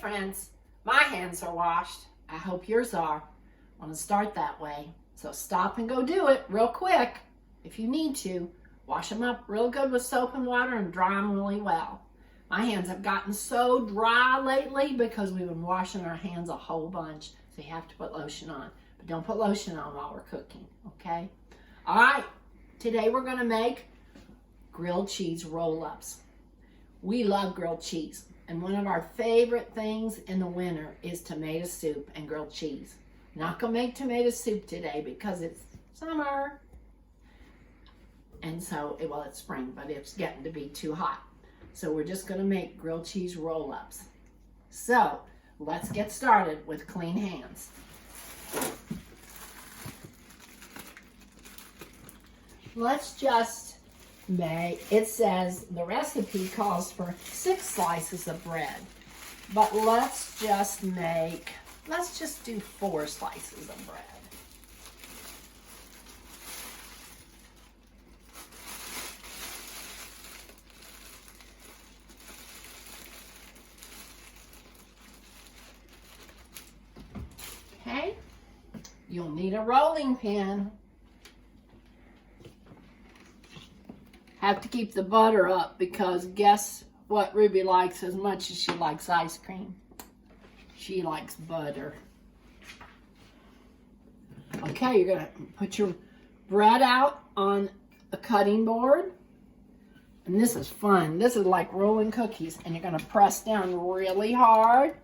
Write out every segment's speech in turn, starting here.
friends, my hands are washed. I hope yours are. I want to start that way. So stop and go do it real quick if you need to. Wash them up real good with soap and water and dry them really well. My hands have gotten so dry lately because we've been washing our hands a whole bunch. So you have to put lotion on. But don't put lotion on while we're cooking, okay? All right, today we're going to make grilled cheese roll-ups. We love grilled cheese. And one of our favorite things in the winter is tomato soup and grilled cheese. Not going to make tomato soup today because it's summer. And so, well, it's spring, but it's getting to be too hot. So we're just going to make grilled cheese roll-ups. So let's get started with clean hands. Let's just make, it says the recipe calls for 6 slices of bread. But let's just do 4 slices of bread. Okay, you'll need a rolling pin. Have to keep the butter up because guess what Ruby likes as much as she likes ice cream? She likes butter. Okay, you're gonna put your bread out on a cutting board. And this is fun. This is like rolling cookies. And you're gonna press down really hard.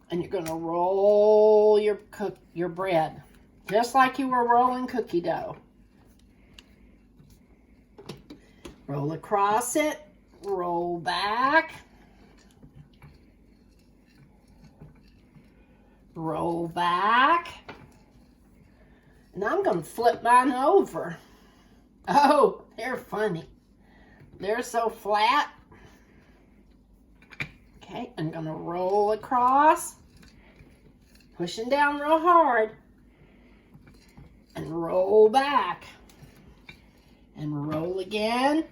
And you're going to roll your bread, just like you were rolling cookie dough. Roll across it, roll back, roll back. And I'm going to flip mine over. Oh, they're funny. They're so flat. Okay, I'm going to roll across. Pushing down real hard and roll back and roll again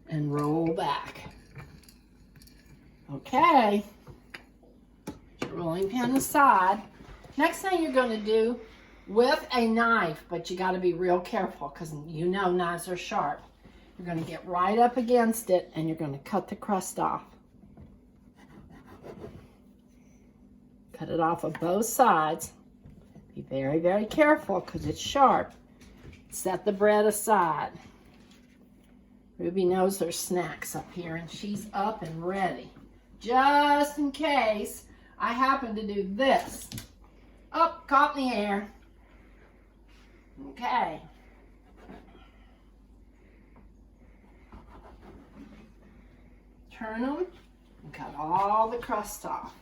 and roll back. Okay, put your rolling pin aside. Next thing you're going to do with a knife, but you got to be real careful because you know knives are sharp. You're going to get right up against it and you're going to cut the crust off. Cut it off of both sides. Be very, very careful because it's sharp. Set the bread aside. Ruby knows there's snacks up here and she's up and ready. Just in case I happen to do this. Oh, caught in the air. Okay. Turn them and cut all the crust off.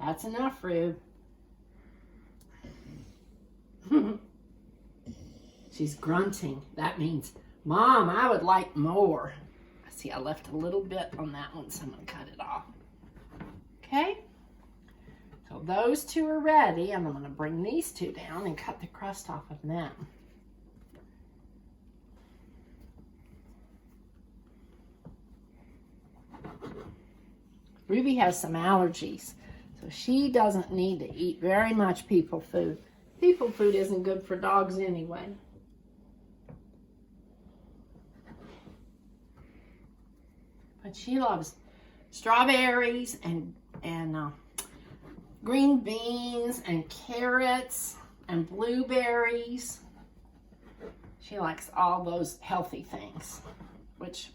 That's enough, Rube. She's grunting. That means, Mom, I would like more. See, I left a little bit on that one, so I'm going to cut it off. Okay? So those 2 are ready, and I'm going to bring these 2 down and cut the crust off of them. Ruby has some allergies. So she doesn't need to eat very much people food. People food isn't good for dogs anyway. But she loves strawberries and green beans and carrots and blueberries. She likes all those healthy things, which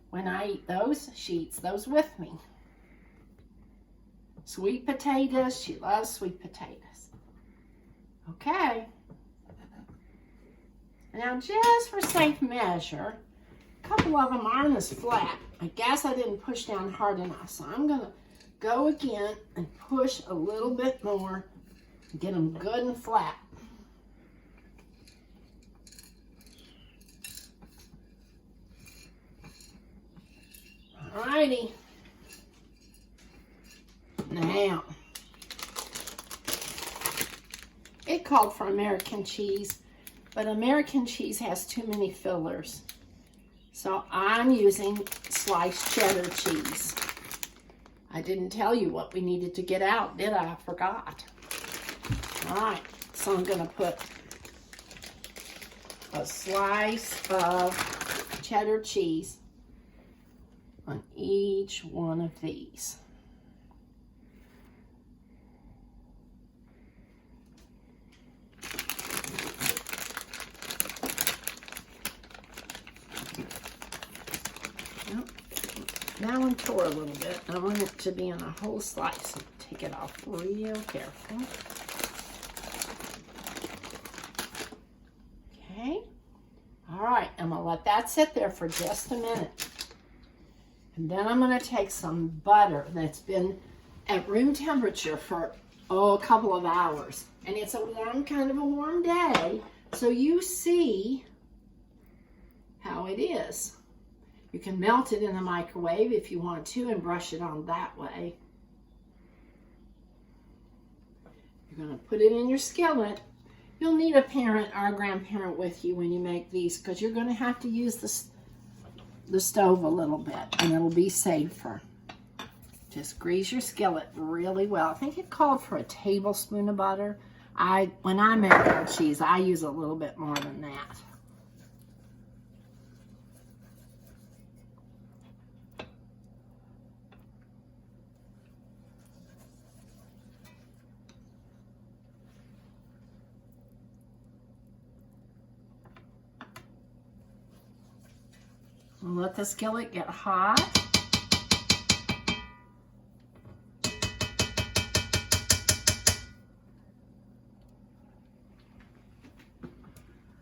when I eat those, she eats those with me. Sweet potatoes, she loves sweet potatoes. Okay. Now just for safe measure, a couple of them aren't as flat. I guess I didn't push down hard enough, so I'm going to go again and push a little bit more and get them good and flat. Alrighty. Now, it called for American cheese, But American cheese has too many fillers. So I'm using sliced cheddar cheese. I didn't tell you what we needed to get out, did I? I forgot. All right, so I'm gonna put a slice of cheddar cheese on each one of these. That one tore a little bit. I want it to be in a whole slice. So take it off real careful. Okay. All right, I'm gonna let that sit there for just a minute. And then I'm gonna take some butter that's been at room temperature for, a couple of hours. And it's a kind of a warm day, so you see how it is. You can melt it in the microwave if you want to and brush it on that way. You're going to put it in your skillet. You'll need a parent or a grandparent with you when you make these because you're going to have to use the stove a little bit and it'll be safer. Just grease your skillet really well. I think it called for a tablespoon of butter. When I make grilled cheese, I use a little bit more than that. And let the skillet get hot.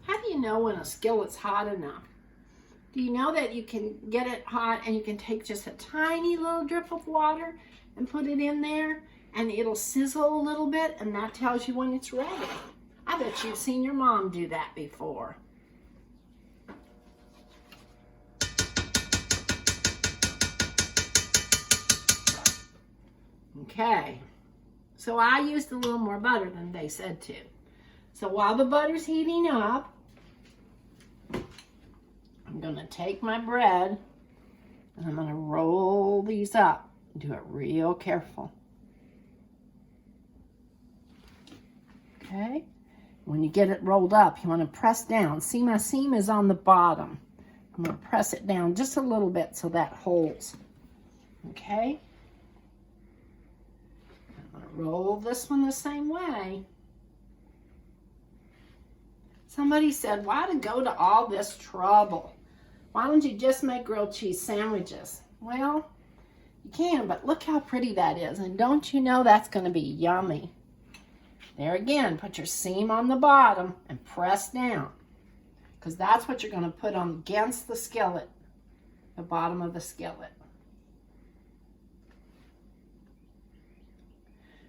How do you know when a skillet's hot enough? Do you know that you can get it hot and you can take just a tiny little drip of water and put it in there and it'll sizzle a little bit and that tells you when it's ready? I bet you've seen your mom do that before. Okay, so I used a little more butter than they said to. So while the butter's heating up, I'm going to take my bread and I'm going to roll these up. Do it real careful. Okay, when you get it rolled up, you want to press down. See, my seam is on the bottom. I'm going to press it down just a little bit so that holds. Okay. Roll this one the same way. Somebody said, why to go to all this trouble? Why don't you just make grilled cheese sandwiches? Well, you can, but look how pretty that is. And don't you know that's going to be yummy? There again, put your seam on the bottom and press down. Because that's what you're going to put on against the skillet, the bottom of the skillet.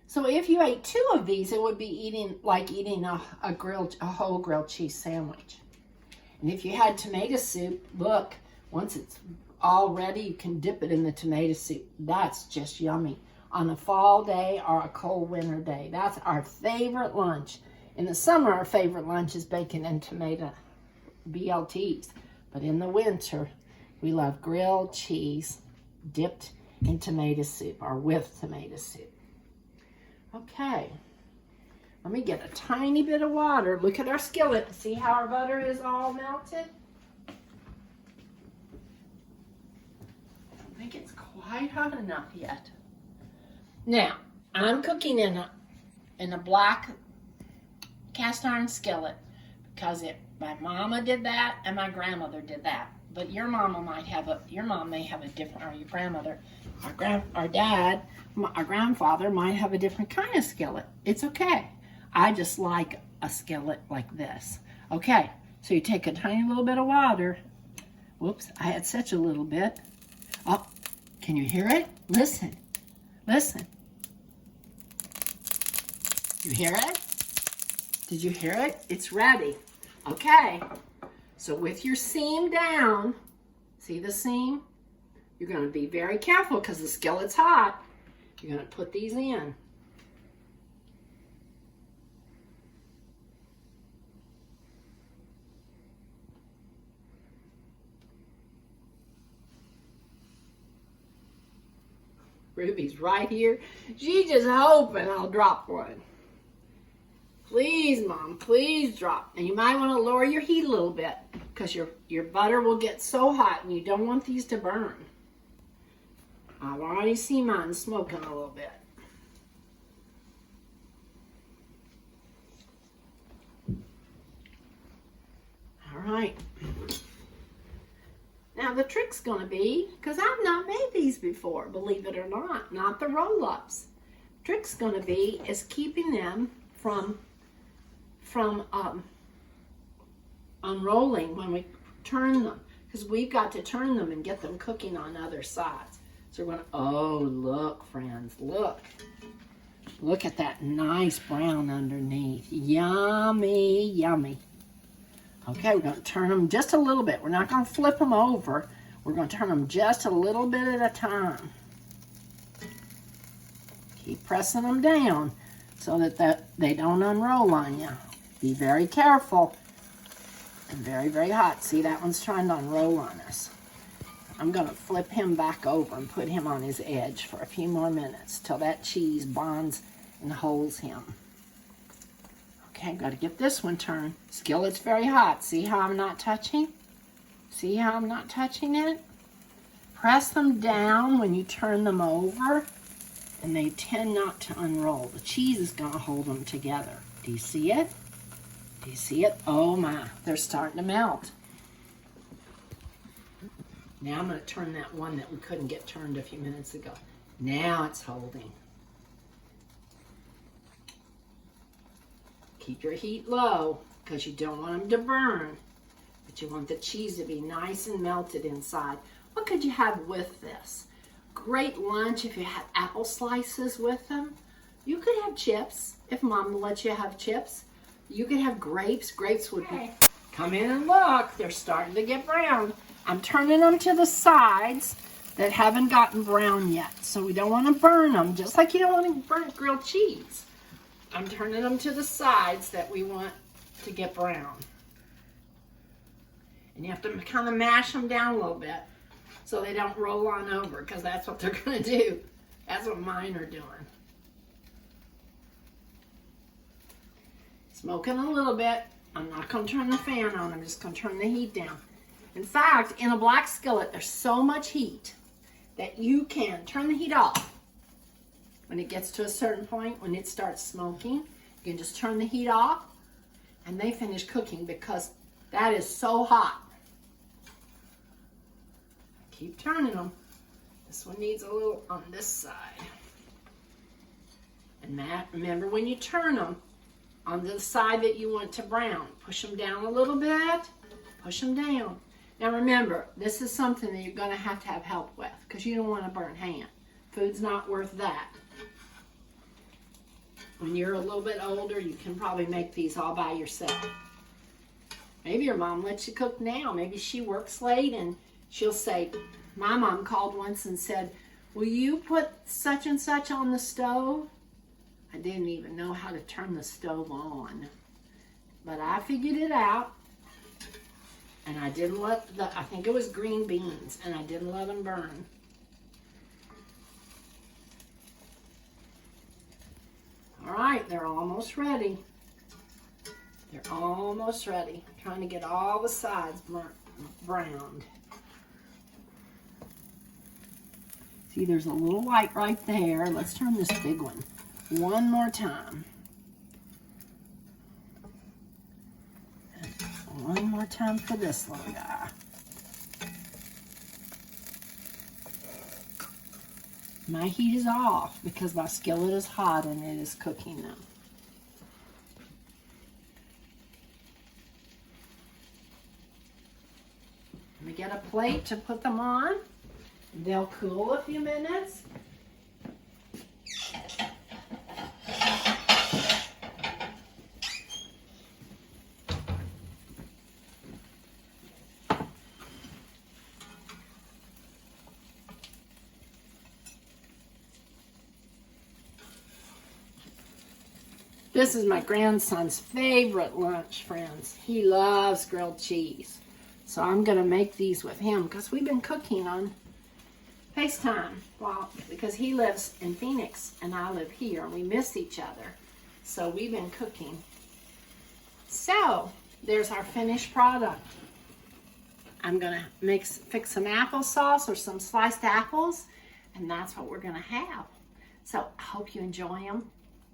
So if you ate 2 of these, it would be like eating a whole grilled cheese sandwich. And if you had tomato soup, look, once it's all ready, you can dip it in the tomato soup. That's just yummy. On a fall day or a cold winter day. That's our favorite lunch. In the summer, our favorite lunch is bacon and tomato BLTs. But in the winter, we love grilled cheese dipped in tomato soup or with tomato soup. Okay, let me get a tiny bit of water. Look at our skillet. See how our butter is all melted? I don't think it's quite hot enough yet. Now, I'm cooking in a black cast iron skillet because my mama did that and my grandmother did that. But your mom may have a different, or your grandmother, our dad, our grandfather might have a different kind of skillet. It's okay. I just like a skillet like this. Okay, so you take a tiny little bit of water. Whoops, I had such a little bit. Oh, can you hear it? Listen, listen. You hear it? Did you hear it? It's ready. Okay, so with your seam down, see the seam? You're going to be very careful because the skillet's hot. You're going to put these in. Ruby's right here. She's just hoping I'll drop one. Please, Mom, please drop. And you might want to lower your heat a little bit because your butter will get so hot and you don't want these to burn. I've already seen mine smoking a little bit. All right. Now the trick's going to be, because I've not made these before, believe it or not the roll-ups. Trick's going to be is keeping them from unrolling when we turn them, because we've got to turn them and get them cooking on other sides. So we're going to, oh, look, friends, look. Look at that nice brown underneath. Yummy, yummy. Okay, we're going to turn them just a little bit. We're not going to flip them over. We're going to turn them just a little bit at a time. Keep pressing them down so that they don't unroll on you. Be very careful. And very, very hot. See, that one's trying to unroll on us. I'm going to flip him back over and put him on his edge for a few more minutes till that cheese bonds and holds him. Okay, I've got to get this one turned. Skillet's very hot. See how I'm not touching? See how I'm not touching it? Press them down when you turn them over, and they tend not to unroll. The cheese is going to hold them together. Do you see it? Do you see it? Oh my, they're starting to melt. Now I'm going to turn that one that we couldn't get turned a few minutes ago. Now it's holding. Keep your heat low because you don't want them to burn, but you want the cheese to be nice and melted inside. What could you have with this? Great lunch if you had apple slices with them. You could have chips if Mom lets you have chips. You could have grapes. Grapes would be. Come in and look. They're starting to get brown. I'm turning them to the sides that haven't gotten brown yet. So we don't want to burn them, just like you don't want to burn grilled cheese. I'm turning them to the sides that we want to get brown. And you have to kind of mash them down a little bit so they don't roll on over, because that's what they're going to do. That's what mine are doing. Smoking a little bit. I'm not going to turn the fan on. I'm just going to turn the heat down. In fact, in a black skillet, there's so much heat that you can turn the heat off. When it gets to a certain point, when it starts smoking, you can just turn the heat off and they finish cooking because that is so hot. Keep turning them. This one needs a little on this side. And Matt, remember when you turn them on the side that you want to brown, push them down a little bit, push them down. Now remember, this is something that you're going to have help with because you don't want to burn hand. Food's not worth that. When you're a little bit older, you can probably make these all by yourself. Maybe your mom lets you cook now. Maybe she works late and she'll say, my mom called once and said, will you put such and such on the stove? I didn't even know how to turn the stove on. But I figured it out. And I didn't let I think it was green beans, and I didn't let them burn. All right, they're almost ready. They're almost ready. I'm trying to get all the sides browned. See, there's a little white right there. Let's turn this big one one more time. One more time for this little guy. My heat is off because my skillet is hot and it is cooking them. Let me get a plate to put them on. They'll cool a few minutes. This is my grandson's favorite lunch, friends. He loves grilled cheese. So I'm going to make these with him because we've been cooking on FaceTime. Well, because he lives in Phoenix and I live here, and we miss each other. So we've been cooking. So there's our finished product. I'm gonna fix some applesauce or some sliced apples, and that's what we're gonna have. So I hope you enjoy them,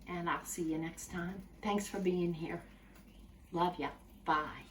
and I'll see you next time. Thanks for being here. Love ya. Bye.